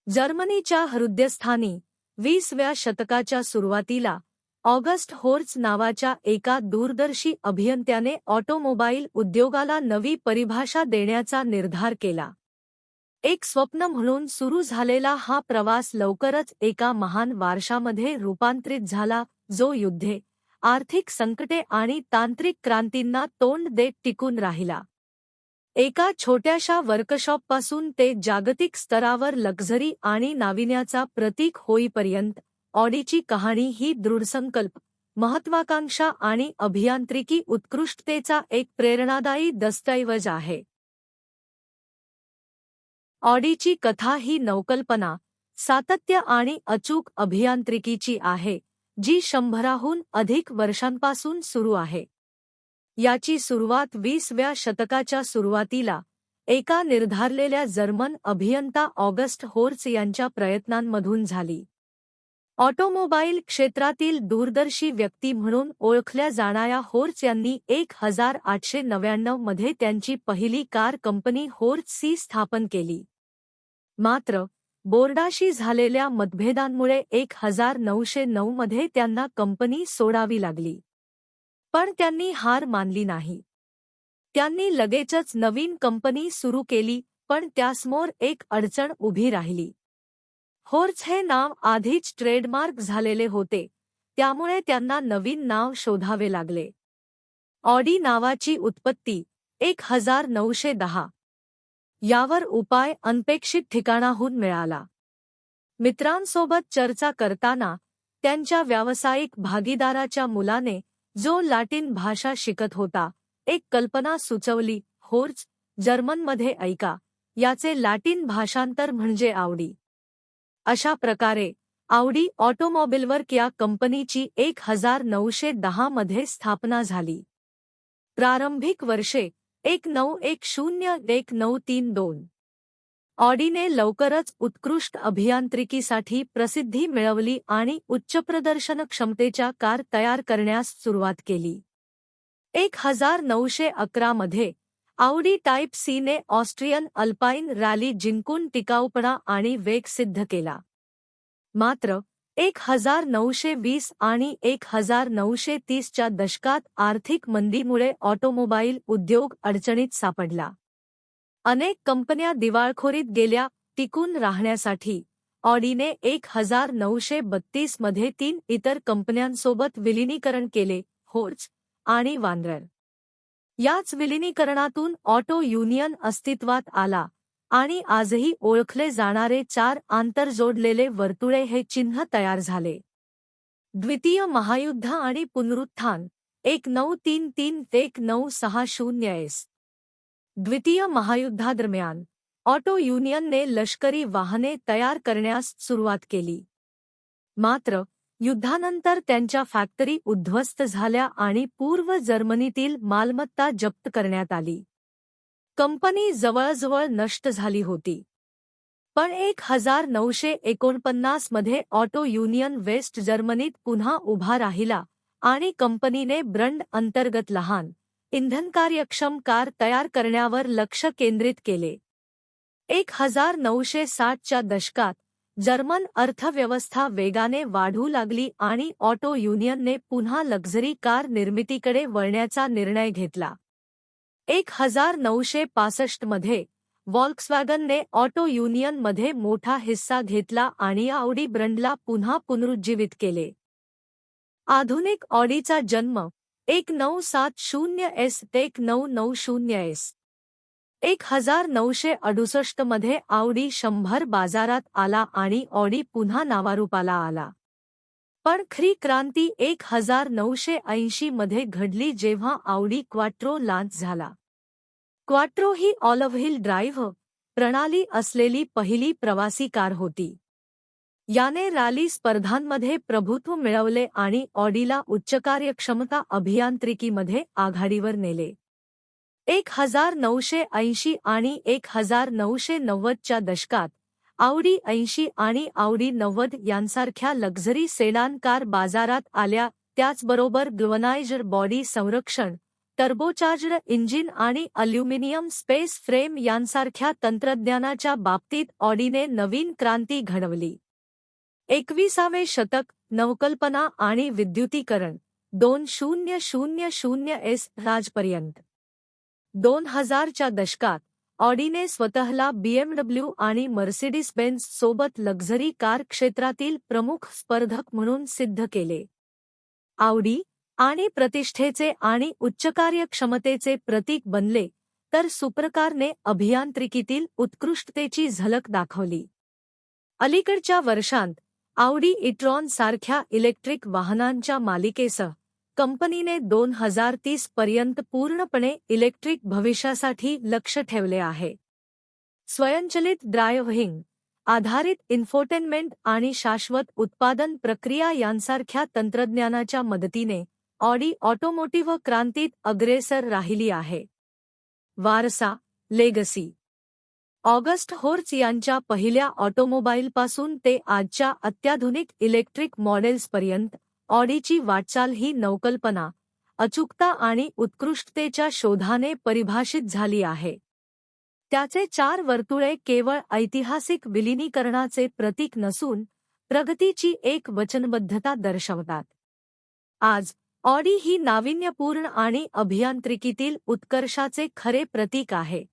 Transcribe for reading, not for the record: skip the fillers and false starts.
जर्मनीच्या हृदयस्थानी 20व्या शतकाच्या सुरुवातीला ऑगस्ट होर्च नावाच्या एका दूरदर्शी अभियंत्याने ऑटोमोबाईल उद्योगाला नवी परिभाषा देण्याचा निर्धार केला. एक स्वप्न म्हणून सुरू झालेला हा प्रवास लवकरच एका महान वारशामध्ये रूपांतरित झाला, जो युद्धे, आर्थिक संकटे आणि तांत्रिक क्रांतींना तोंड देत टिकून राहिला. एका छोट्याशा वर्कशॉपपासून ते जागतिक स्तरावर लक्झरी आणि नाविन्याचा प्रतीक होईपर्यंत ऑडीची कहाणी ही दृढसंकल्प, महत्त्वाकांक्षा आणि अभियांत्रिकी उत्कृष्टतेचा एक प्रेरणादायी दस्तऐवज आहे. ऑडीची कथा ही नवकल्पना, सातत्य आणि अचूक अभियांत्रिकीची आहे, जी 100हून अधिक वर्षांपासून सुरू आहे. याची सुरुवात 20व्या शतकाच्या सुरुवातीला एका निर्धारलेल्या जर्मन अभियंता ऑगस्ट होर्च यांच्या प्रयत्नांमधून झाली. ऑटोमोबाईल क्षेत्रातील दूरदर्शी व्यक्ती म्हणून ओळखल्या जाणाऱ्या होर्च यांनी 1899 मध्ये त्यांची पहिली कार कंपनी होर्च सी स्थापन केली. मात्र बोर्डाशी झालेल्या मतभेदांमुळे 1909 मध्ये त्यांना कंपनी सोडावी लागली. पण त्यांनी हार मानली नाही. त्यांनी लगेचच नवीन कंपनी सुरू केली, पण त्यासमोर एक अडचण उभी राहिली. होर्च हे नाव आधीच ट्रेडमार्क झालेले होते, त्यामुळे त्यांना नवीन नाव शोधावे लागले. ऑडी नावाची उत्पत्ती 1910 यावर उपाय अनपेक्षित ठिकाणाहून मिळाला. मित्रांसोबत चर्चा करताना त्यांच्या व्यावसायिक भागीदाराच्या मुलाने, जो लॅटिन भाषा शिकत होता, एक कल्पना सुचवली. होर्च, जर्मनमध्ये ऐका, याचे लॅटिन भाषांतर म्हणजे आवडी. अशा प्रकारे आवडी ऑटोमोबिलवर्क या कंपनीची 1910 मध्ये स्थापना झाली. प्रारंभिक वर्षे 1910-1932. ऑडीने लवकरच उत्कृष्ट अभियांत्रिकीसाठी प्रसिद्धी मिळवली आणि उच्च प्रदर्शन क्षमतेच्या कार तयार करण्यास सुरुवात केली. 1911 मध्ये आऊडी टाईप सीने ऑस्ट्रियन अल्पाईन रॅली जिंकून टिकाऊपणा आणि वेग सिद्ध केला. मात्र 1920 आणि 1930 च्या दशकात आर्थिक मंदीमुळे ऑटोमोबाईल उद्योग अडचणीत सापडला. अनेक कंपन्या दिवाळखोरीत गेल्या. टिकून राहण्यासाठी ऑडीने 1932 मध्ये 3 इतर कंपन्यांसोबत विलिनीकरण केले, होर्च आणि वानरर. याच विलिनीकरणातून ऑटो युनियन अस्तित्वात आला आणि आजही ओळखले जाणारे 4 आंतरजोडलेले वर्तुळे हे चिन्ह तयार झाले. द्वितीय महायुद्ध आणि पुनरुत्थान 1933-1960. द्वितीय महायुद्धादरम्यान ऑटो युनियनने लष्करी वाहने तयार करण्यास सुरुवात केली. मात्र युद्धानंतर त्यांच्या फॅक्टरी उद्ध्वस्त झाल्या आणि पूर्व जर्मनीतील मालमत्ता जप्त करण्यात आली. कंपनी जवळजवळ नष्ट झाली होती. पण 1949 मध्ये ऑटो युनियन वेस्ट जर्मनीत पुन्हा उभा राहिला आणि कंपनीने ब्रंड अंतर्गत लहान, इंधनकार्यक्षम कार तयार करण्यावर लक्ष केंद्रित केले. 1960 च्या दशकात जर्मन अर्थव्यवस्था वेगाने वाढू लागली आणि ऑटो युनियनने पुन्हा लक्झरी कार निर्मितीकडे वळण्याचा निर्णय घेतला. 1965 मध्ये व्हॉल्क्सवॅगनने ऑटो युनियनमध्ये मोठा हिस्सा घेतला आणि आऊडी ब्रँडला पुन्हा पुनरुज्जीवित केले. आधुनिक ऑडीचा जन्म 1970s ते 1990s. 1968 मध्ये आऊडी 100 बाजारात आला आणि ऑडी पुन्हा नावारूपाला आला. पण खरी क्रांती 1980 मध्ये घडली जेव्हा आऊडी क्वाट्रो लॉन्च झाला. क्वाट्रो ही ऑल व्हील ड्राईव्ह प्रणाली असलेली पहिली प्रवासी कार होती. याने रॅली स्पर्धांमध्ये प्रभुत्व मिळवले आणि ऑडीला उच्च कार्यक्षमता अभियांत्रिकीमध्ये आघाडीवर नेले. 1980 आणि 1990 च्या दशकात आऊडी 80 आणि आऊडी 90 यांसारख्या लक्झरी सेडान कार बाजारात आल्या. त्याचबरोबर ग्लोनायझर बॉडी संरक्षण, टर्बोचार्ज्ड इंजिन आणि अल्युमिनियम स्पेस फ्रेम यांसारख्या तंत्रज्ञानाच्या बाबतीत ऑडीने नवीन क्रांती घडवली. 21वे शतक, नवकल्पना आणि विद्युतीकरण. 2000s राजपर्यंत. 2000च्या दशकात ऑडीने स्वतःला BMW आणि मर्सिडीज बेन्झ सोबत लक्झरी कार क्षेत्रातील प्रमुख स्पर्धक म्हणून सिद्ध केले. ऑडी आणि प्रतिष्ठेचे आणि उच्च कार्यक्षमतेचे प्रतीक बनले, तर सुपरकारने अभियांत्रिकीतील उत्कृष्टतेची झलक दाखवली. अलीकडच्या वर्षांत ऑडी ई-ट्रॉन सारख्या इलेक्ट्रिक वाहनांच्या मालिकेसह कंपनीने 2030 पर्यंत पूर्णपणे इलेक्ट्रिक भविष्यासाठी लक्ष ठेवले आहे. स्वयंचलित ड्रायव्हिंग आधारित इन्फोटेनमेंट आणि शाश्वत उत्पादन प्रक्रिया यांसारख्या तंत्रज्ञानाच्या मदतीने ऑडी ऑटोमोटिव्ह क्रांतीत अग्रेसर राहिली आहे. वारसा, लेगसी. ऑगस्ट होर्च यांच्या पहिल्या ऑटोमोबाईलपासून ते आजच्या अत्याधुनिक इलेक्ट्रिक मॉडेल्सपर्यंत ऑडीची वाटचाल ही नवकल्पना, अचूकता आणि उत्कृष्टतेच्या शोधाने परिभाषित झाली आहे. त्याचे 4 वर्तुळे केवळ ऐतिहासिक विलिनीकरणाचे प्रतीक नसून प्रगतीची एक वचनबद्धता दर्शवतात. आज ऑडी ही नाविन्यपूर्ण आणि अभियांत्रिकीतील उत्कर्षाचे खरे प्रतीक आहे.